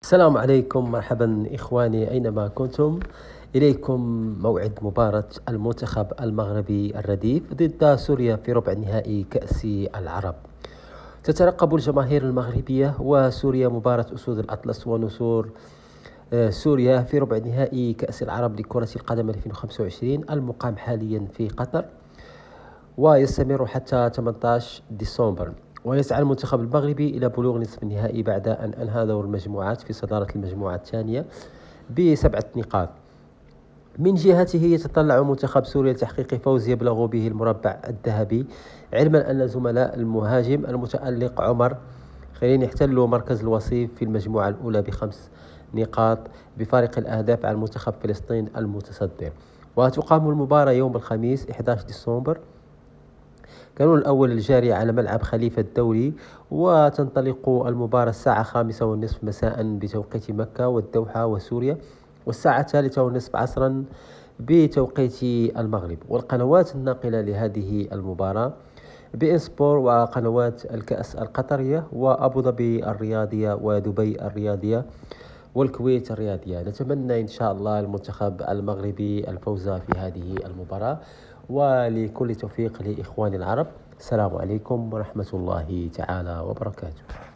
السلام عليكم، مرحبا إخواني أينما كنتم. إليكم موعد مباراة المنتخب المغربي الرديف ضد سوريا في ربع نهائي كأس العرب. تترقب الجماهير المغربية وسوريا مباراة أسود الأطلس ونسور سوريا في ربع نهائي كأس العرب لكرة القدم 2025 المقام حاليا في قطر، ويستمر حتى 18 ديسمبر. ويسعى المنتخب المغربي إلى بلوغ نصف النهائي بعد أن أنهى دور المجموعات في صدارة المجموعة الثانية ب7 نقاط. من جهته يتطلع منتخب سوريا لتحقيق فوز يبلغ به المربع الذهبي، علما أن زملاء المهاجم المتألق عمر خليل يحتلوا مركز الوصيف في المجموعة الأولى ب5 نقاط بفارق الأهداف عن منتخب فلسطين المتصدر. وتقام المباراة يوم الخميس 11 ديسمبر كانون الأول الجاري على ملعب خليفة الدولي، وتنطلق المباراة الساعة 5:30 مساء بتوقيت مكة والدوحة وسوريا، والساعة 3:30 عصرا بتوقيت المغرب. والقنوات الناقلة لهذه المباراة بإن سبور وقنوات الكأس القطرية وأبو ظبي الرياضية ودبي الرياضية والكويت الرياضية. نتمنى إن شاء الله المنتخب المغربي الفوز في هذه المباراة، ولكل توفيق لإخواني العرب. السلام عليكم ورحمة الله تعالى وبركاته.